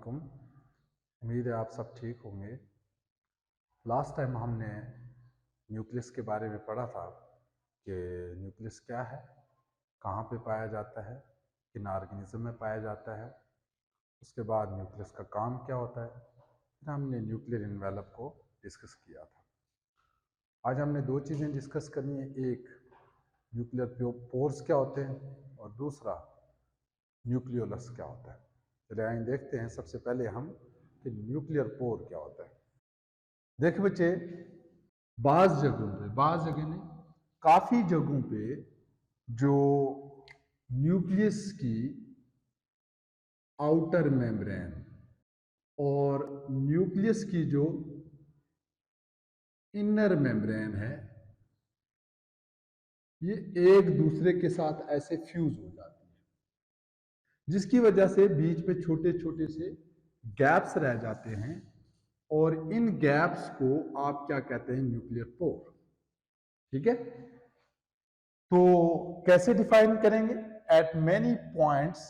वालेकुम। उम्मीद है आप सब ठीक होंगे। लास्ट टाइम हमने न्यूक्लियस के बारे में पढ़ा था कि न्यूक्लियस क्या है, कहाँ पे पाया जाता है, किन ऑर्गेनिज्म में पाया जाता है, उसके बाद न्यूक्लियस का काम क्या होता है। फिर हमने न्यूक्लियर एनवेलप को डिस्कस किया था। आज हमने दो चीज़ें डिस्कस करनी है, एक न्यूक्लियर पोर्स क्या होते हैं और दूसरा न्यूक्लियोलस क्या होता है। चलिए आइए देखते हैं सबसे पहले हम कि न्यूक्लियर पोर क्या होता है। देखिए बच्चे, बाज़ जगह नहीं, काफ़ी जगहों पे जो न्यूक्लियस की आउटर मेम्ब्रेन और न्यूक्लियस की जो इनर मेम्ब्रेन है, ये एक दूसरे के साथ ऐसे फ्यूज हो जाती है, जिसकी वजह से बीच में छोटे छोटे से गैप्स रह जाते हैं और इन गैप्स को आप क्या कहते हैं, न्यूक्लियर पोर। ठीक है, तो कैसे डिफाइन करेंगे? Eight many points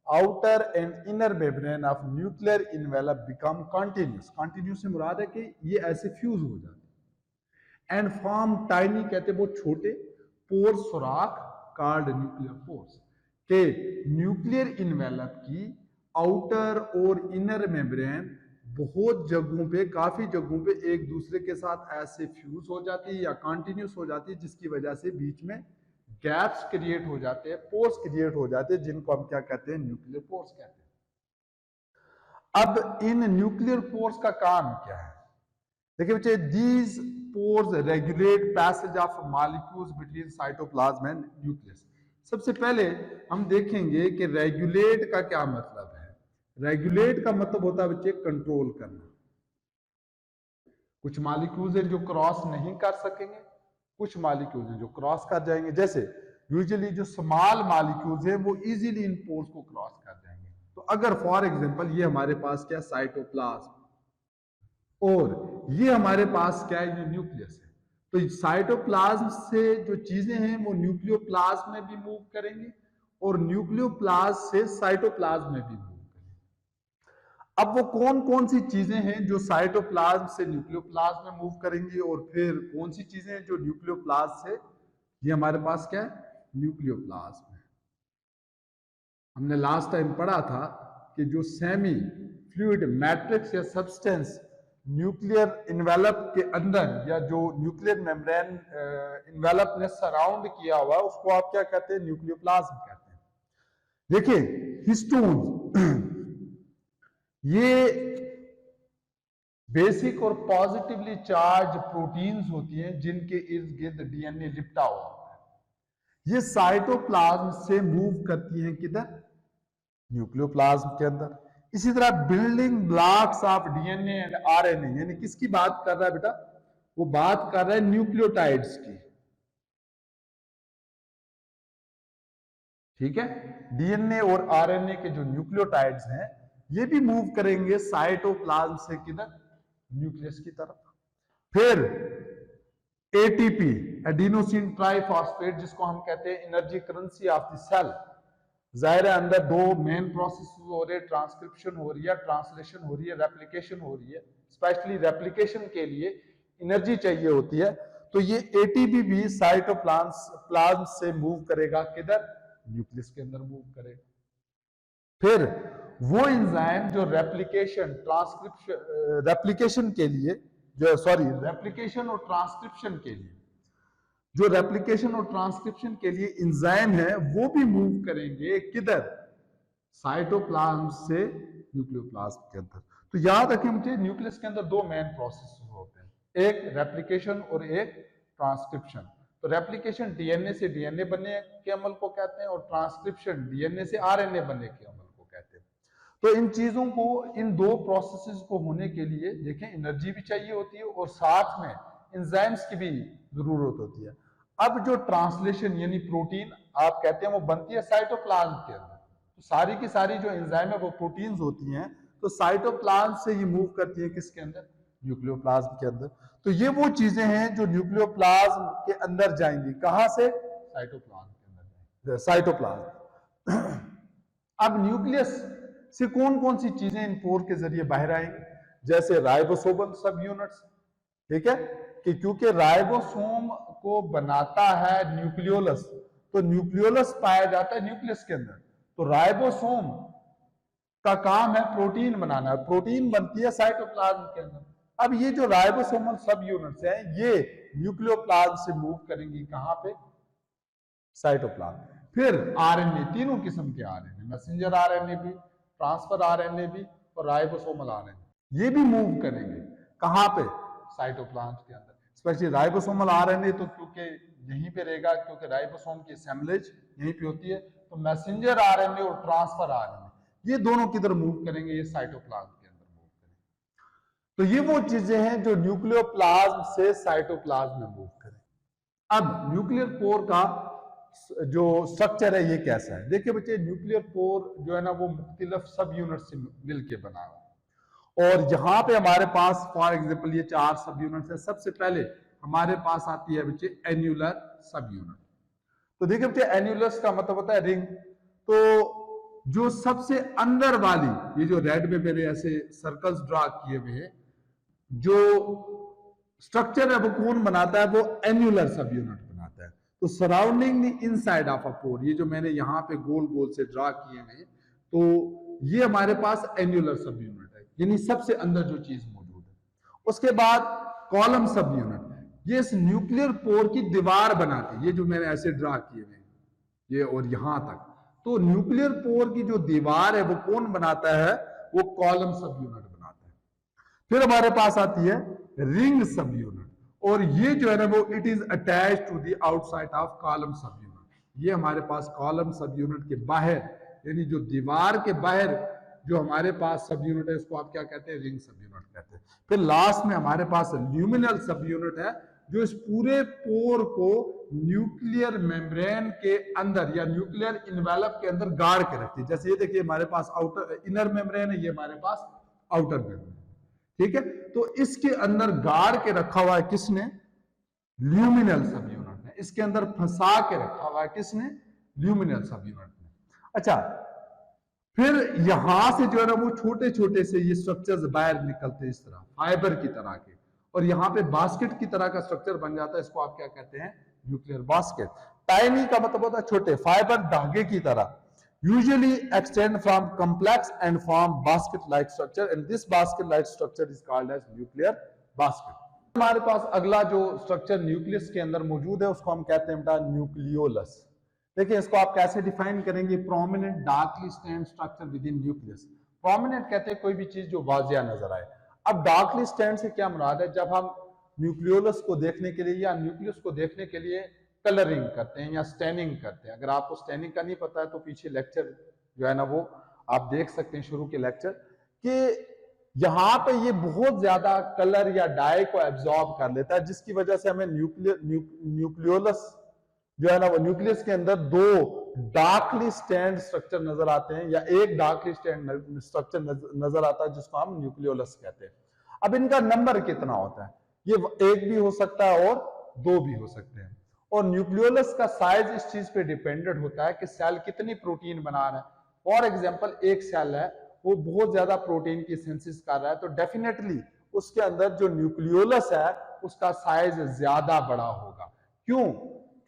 outer and inner membrane of nuclear envelope become continuous. Continuous से मुराद है कि ये ऐसे फ्यूज हो जाते हैं एंड फॉर्म टाइनी, कहते हैं वो छोटे पोर, सुराख, कॉल्ड न्यूक्लियर पोर्स, के न्यूक्लियर इनवेलप की आउटर और इनर मेम्ब्रेन बहुत जगहों पे, काफी जगहों पे एक दूसरे के साथ ऐसे फ्यूज हो जाती है या कंटिन्यूस हो जाती है, जिसकी वजह से बीच में गैप्स क्रिएट हो जाते हैं, पोर्स क्रिएट हो जाते हैं, जिनको हम क्या कहते हैं, न्यूक्लियर पोर्स कहते हैं। अब इन न्यूक्लियर पोर्स का काम क्या है? देखिए बच्चे, these pores regulate passage of molecules between cytoplasm and nucleus. सबसे पहले हम देखेंगे कि रेगुलेट का क्या मतलब है। रेगुलेट का मतलब होता है बच्चे कंट्रोल करना। कुछ मॉलिक्यूल्स हैं जो क्रॉस नहीं कर सकेंगे, कुछ मॉलिक्यूल्स हैं जो क्रॉस कर जाएंगे। जैसे यूजुअली जो स्मॉल मॉलिक्यूल्स हैं वो इजीली इन पोर्स को क्रॉस कर जाएंगे। तो अगर फॉर एग्जांपल ये हमारे पास क्या, साइटोप्लाज्म, और ये हमारे पास क्या है, ये न्यूक्लियस है, तो साइटोप्लाज्म से जो चीजें हैं वो न्यूक्लियोप्लाज्म में भी मूव करेंगे और न्यूक्लियोप्लाज्म से साइटोप्लाज्म में भी मूव करेंगे। अब वो कौन कौन सी चीजें हैं जो साइटोप्लाज्म से न्यूक्लियोप्लाज्म में मूव करेंगी और फिर कौन सी चीजें हैं जो न्यूक्लियोप्लाज्म से, ये हमारे पास क्या है, न्यूक्लियोप्लाज्म है। हमने लास्ट टाइम पढ़ा था कि जो सेमी फ्लूइड मैट्रिक्स या सब्सटेंस न्यूक्लियर इन्वेलप के अंदर या जो न्यूक्लियर मेम्ब्रेन इन्वेलप ने सराउंड किया हुआ है, उसको आप क्या कहते हैं, न्यूक्लियोप्लाज्म कहते हैं। देखिए हिस्टोन ये बेसिक और पॉजिटिवली चार्ज प्रोटीन्स होती हैं जिनके इर्द गिर्द डीएनए लिपटा हुआ होता है। ये साइटोप्लाज्म से मूव करती हैं किधर, न्यूक्लियोप्लाज्म के अंदर। इसी तरह building blocks of DNA and RNA, यानी किसकी बात कर रहा है बेटा, वो बात कर रहा है न्यूक्लियोटाइड्स की। ठीक है, डीएनए और आरएनए के जो न्यूक्लियोटाइड्स हैं ये भी मूव करेंगे साइटोप्लाज्म से किधर, न्यूक्लियस की तरफ। फिर एटीपी, एडिनोसिन ट्राइफॉस्फेट, जिसको हम कहते हैं energy currency of the cell. जाहिर है अंदर दो मेन प्रोसेस हो रहे हैं, ट्रांसक्रिप्शन हो रही है, ट्रांसलेशन हो रही है, रेप्लिकेशन हो रही है। स्पेशली रेप्लिकेशन के लिए एनर्जी चाहिए होती है, तो ये एटीपी भी साइटोप्लाज्म से मूव करेगा किधर, न्यूक्लियस के अंदर मूव करेगा। फिर वो एंजाइम जो रेप्लिकेशन के लिए, जो रेप्लिकेशन और ट्रांसक्रिप्शन के लिए, जो रेप्लिकेशन और ट्रांसक्रिप्शन के लिए एंजाइम है, वो भी मूव करेंगे किधर, साइटोप्लाज्म से न्यूक्लियोप्लाज्म के अंदर। तो याद रखें मुझे, न्यूक्लियस के अंदर दो मेन प्रोसेस होते हैं, एक रेप्लिकेशन और एक ट्रांसक्रिप्शन। तो रेप्लिकेशन डीएनए से डीएनए बनने के अमल को कहते हैं और ट्रांसक्रिप्शन डीएनए से आरएनए बनने के अमल को कहते हैं। तो इन चीजों को, इन दो प्रोसेसेस को होने के लिए देखें एनर्जी भी चाहिए होती है और साथ में एंजाइम्स की भी जरूरत होती है। अब जो ट्रांसलेशन यानी प्रोटीन आप कहते हैं वो बनती है साइटोप्लाज्म के अंदर। तो सारी की सारी जो एंजाइम है वो प्रोटीन्स होती हैं, तो साइटोप्लाज्म से ही मूव करती है किसके अंदर, न्यूक्लियोप्लाज्म के अंदर। तो ये वो चीजें हैं जो न्यूक्लियोप्लाज्म के अंदर जाएंगी, कहां से, साइटोप्लाज्म के अंदर जाएंगी, साइटोप्लाज्म। अब न्यूक्लियस से कौन कौन सी चीजें इन पोर के जरिए बाहर आएंगी, जैसे राइबोसोमल सब यूनिट्स, ठीक है, कि क्योंकि राइबोसोम को बनाता है न्यूक्लियोलस, तो न्यूक्लियोलस पाया जाता है न्यूक्लियस के अंदर, तो राइबोसोम का काम है प्रोटीन बनाना है, प्रोटीन बनती है साइटोप्लाज्म के अंदर। अब ये जो राइबोसोमल सब यूनिट्स हैं ये न्यूक्लियोप्लाज्म से मूव करेंगी कहां पे, साइटोप्लाज्म। फिर आरएनए, तीनों किस्म के आरएनए, मैसेंजर आरएनए भी, ट्रांसफर आरएनए भी और राइबोसोमल आरएनए, ये भी मूव करेंगे कहां पे, साइटोप्लाज्म के अंदर। स्पेशली राइबोसोमल आरएनए तो क्योंकि यहीं पे रहेगा, क्योंकि राइबोसोम की असेंबलेज यहीं पे होती है, तो मैसेंजर आरएनए और ट्रांसफर आरएनए ये दोनों किधर मूव करेंगे, ये साइटोप्लाज्म के अंदर मूव करेंगे। तो ये वो चीजें हैं जो न्यूक्लियोप्लाज्म से साइटोप्लाज्म में मूव करें। अब न्यूक्लियर पोर का जो स्ट्रक्चर है ये कैसा है, देखिए बच्चे, न्यूक्लियर पोर जो है ना वो मुख्तलिफ सब यूनिट से मिलकर बना है, और यहां पे हमारे पास फॉर एग्जांपल ये 4 सब यूनिट्स है। सबसे पहले हमारे पास आती है बच्चे एन्युलर सब यूनिट। तो देखिए बच्चे, एन्युलस का मतलब होता है रिंग, तो जो सबसे अंदर वाली, ये जो रेड में मेरे ऐसे सर्कल्स ड्रा किए हुए हैं, जो स्ट्रक्चर है वो कौन बनाता है, वो एन्युलर सब यूनिट बनाता है। तो surrounding the inside of a pore, ये जो मैंने यहाँ पे गोल गोल से ड्रा किए हैं, तो ये हमारे पास एन्युलर सब यूनिट है, यानी सबसे अंदर जो चीज मौजूद है। उसके बाद कॉलम सब यूनिट, ये इस न्यूक्लियर पोर की दीवार बनाती है, ये जो मैंने ऐसे ड्रा किए हुए हैं ये और यहां तक, तो न्यूक्लियर पोर की जो दीवार है वो कौन बनाता है, वो कॉलम सब यूनिट बनाता है। फिर हमारे पास आती है रिंग सब यूनिट, और ये जो है ना वो it is attached to the outside of column subunit. ये हमारे पास कॉलम सब यूनिट के बाहर, यानी जो दीवार के बाहर जो हमारे पास सब यूनिट है, इसको आप क्या कहते हैं, रिंग सब यूनिट कहते हैं। फिर लास्ट में हमारे पास ल्यूमिनल सब यूनिट है, जो इस पूरे पोर को न्यूक्लियर मेम्ब्रेन के अंदर या न्यूक्लियर इन्वेलप के अंदर गाड़ के रखती है। जैसे ये देखिए, हमारे पास आउटर इनर मेम्ब्रेन है, ये हमारे पास आउटर मेम्ब्रेन, ठीक है, तो इसके अंदर गाड़ के रखा हुआ है किसने, ल्यूमिनल सब यूनिट ने, इसके अंदर फंसा के रखा हुआ है किसने, ल्यूमिनल सब यूनिट ने। अच्छा, फिर यहां से जो है ना वो छोटे छोटे से ये स्ट्रक्चर्स बाहर निकलते हैं इस तरह फाइबर की तरह के, और यहाँ पे बास्केट की तरह का स्ट्रक्चर बन जाता है, इसको आप क्या कहते हैं, न्यूक्लियर बास्केट। टाइनी का मतलब होता है छोटे, फाइबर धागे की तरह, usually extend from complex and form basket like structure, and this basket like structure is called as nuclear basket. हमारे पास अगला जो स्ट्रक्चर न्यूक्लियस के अंदर मौजूद है उसको हम कहते हैं बेटा न्यूक्लियोलस। देखिए इसको आप कैसे डिफाइन करेंगे, prominent darkly stand structure with in nucleus. Prominent कहते हैं कोई भी चीज जो वाजिया नजर आए। अब डार्कली स्टैंड से क्या मुराद है, जब हम न्यूक्लियोलस को देखने के लिए या न्यूक्लियस को देखने के लिए कलरिंग करते हैं या स्टैनिंग करते हैं। अगर आपको स्टैनिंग का नहीं पता है तो पीछे लेक्चर जो है ना वो आप देख सकते हैं, शुरू के लेक्चर, कि यहाँ पे ये बहुत ज्यादा कलर या डाई को एब्जॉर्ब कर लेता है, जिसकी वजह से हमें न्यूक्लियोलस जो है ना वो न्यूक्लियस के अंदर 2 डार्कली स्टैंड स्ट्रक्चर नजर आते हैं, या एक डार्कली स्टैंड स्ट्रक्चर नजर आता है जिसको हम न्यूक्लियोलस कहते हैं। अब इनका नंबर कितना होता है, ये 1 भी हो सकता है और 2 भी हो सकते हैं। और न्यूक्लियोलस का साइज इस चीज पे डिपेंडेंट होता है कि सेल कितनी प्रोटीन बना रहा है। फॉर एग्जांपल एक सेल है वो बहुत ज्यादा प्रोटीन की सिंथेसिस कर रहा है, तो डेफिनेटली उसके अंदर जो न्यूक्लियोलस है उसका साइज ज्यादा बड़ा होगा। क्यों?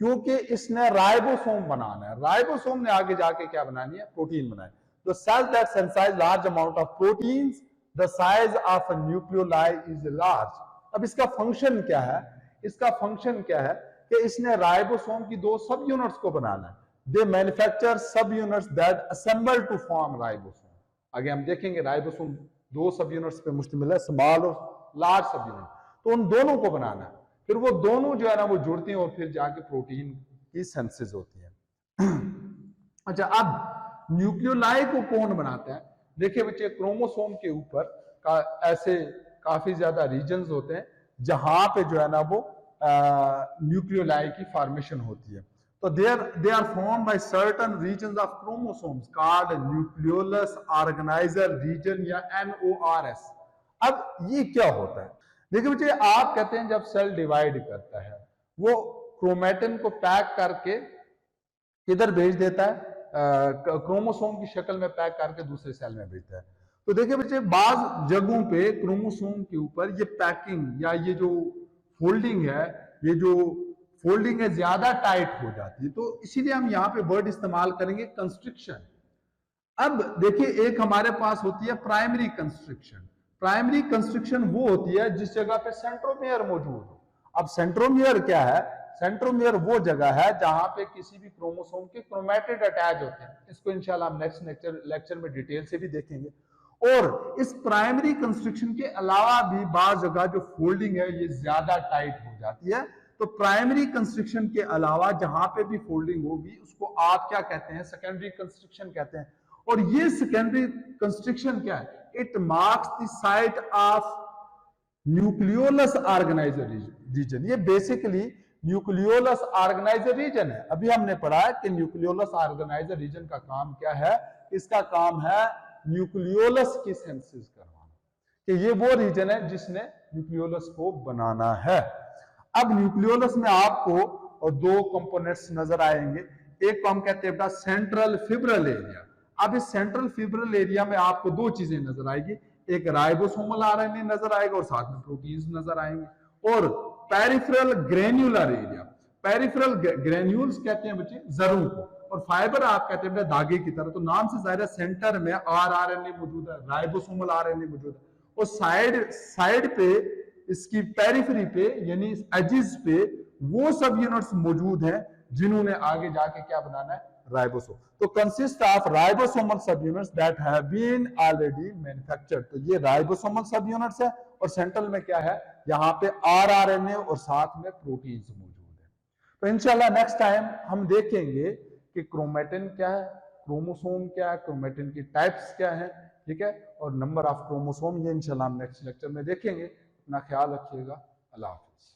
क्योंकि इसने राइबोसोम बनाना है, राइबोसोम ने आगे जाके क्या बनानी है, प्रोटीन बनानी है। तो cell that synthesize large amount of proteins, the size of a nucleoli is large. अब इसका फंक्शन क्या है, इसका फंक्शन क्या है कि इसने राइबोसोम की 2 सब यूनिट्स को बनाना है। They manufacture subunits that assemble to form ribosome. आगे हम देखेंगे राइबोसोम 2 सब यूनिट्स पे मुश्तमिल है, स्मॉल और लार्ज सब यूनिट, तो उन दोनों को बनाना है, फिर वो दोनों जो है ना वो जुड़ती हैं और फिर जाके प्रोटीन की सिंथेसिस होती है। अच्छा, अब न्यूक्लियोलाई को कौन बनाता है? देखिए बच्चे, क्रोमोसोम के ऊपर का ऐसे काफी ज्यादा रीजन्स होते हैं जहां पे जो है ना वो न्यूक्लियोलाई की फॉर्मेशन होती है। तो they are formed by certain regions of chromosomes called nucleolus organiser region या NORS। अब ये क्या होता है? देखिए बच्चे, आप कहते हैं जब सेल डिवाइड करता है वो क्रोमेटिन को पैक करके किधर भेज देता है, क्रोमोसोम की शक्ल में पैक करके दूसरे सेल में भेजता है। तो देखिए बच्चे, बाज जगहों पे क्रोमोसोम के ऊपर ये पैकिंग या ये जो फोल्डिंग है, ये जो फोल्डिंग है ज्यादा टाइट हो जाती है, तो इसीलिए हम यहाँ पे वर्ड इस्तेमाल करेंगे कंस्ट्रिक्शन। अब देखिए, एक हमारे पास होती है प्राइमरी कंस्ट्रिक्शन। प्राइमरी कंस्ट्रिक्शन वो होती है जिस जगह पे सेंट्रोमियर मौजूद हो। अब सेंट्रोमियर क्या है? सेंट्रोमियर वो जगह है जहां पे किसी भी क्रोमोसोम के क्रोमैटिड अटैच होते हैं। इसको इंशाल्लाह हम नेक्स्ट लेक्चर में डिटेल से भी देखेंगे। और इस प्राइमरी कंस्ट्रिक्शन के अलावा भी बाज जगह जो फोल्डिंग है ये ज्यादा टाइट हो जाती है। तो प्राइमरी कंस्ट्रिक्शन के अलावा जहां पे भी फोल्डिंग होगी उसको आप क्या कहते हैं? सेकेंडरी कंस्ट्रिक्शन कहते हैं। और ये सेकेंडरी कंस्ट्रिक्शन क्या है? It marks the site of nucleolus organiser region. ये बेसिकली न्यूक्लियोलस ऑर्गेनाइजर रीजन है। अभी हमने पढ़ा है कि न्यूक्लियोलस ऑर्गेनाइजर रीजन का काम क्या है? इसका काम है न्यूक्लियोलस की सिंथेसिस करवाना, कि ये वो रीजन है जिसने न्यूक्लियोलस को बनाना है। अब न्यूक्लियोलस में आपको दो कंपोनेंट्स नजर आएंगे। एक को हम कहते हैं सेंट्रल फिब्रल एरिया। अब इस सेंट्रल फिब्रल एरिया में आपको दो चीजें नजर आएगी, एक राइबोसोमल आरएनए नजर आएगा और साथ में प्रोटीन्स नजर आएंगे। और peripheral granular area, peripheral granules कहते हैं बच्चे जरों को, और फाइबर आप कहते हैं धागे की तरह। तो नाम से जाहिर है सेंटर में आरएनए मौजूद है, राइबोसोमल आरएनए मौजूद है, और साइड पे इसकी पेरिफेरी पे यानी एजिस पे वो सब यूनिट्स मौजूद हैं जिन्होंने आगे जाके क्या बनाना है? राइबोसोम। तो consist of ribosomal subunits that have been already manufactured. तो ये राइबोसोमल सब यूनिट्स है, और सेंट्रल में क्या है? यहाँ पे आरएनए और साथ में प्रोटीन्स मौजूद है। तो इंशाल्लाह नेक्स्ट टाइम हम देखेंगे कि क्रोमेटिन क्या है, क्रोमोसोम क्या है, क्रोमेटिन की टाइप्स क्या है, ठीक है, और नंबर ऑफ क्रोमोसोम, ये इंशाल्लाह हम नेक्स्ट लेक्चर में देखेंगे। अपना ख्याल रखिएगा। अल्लाह हाफिज।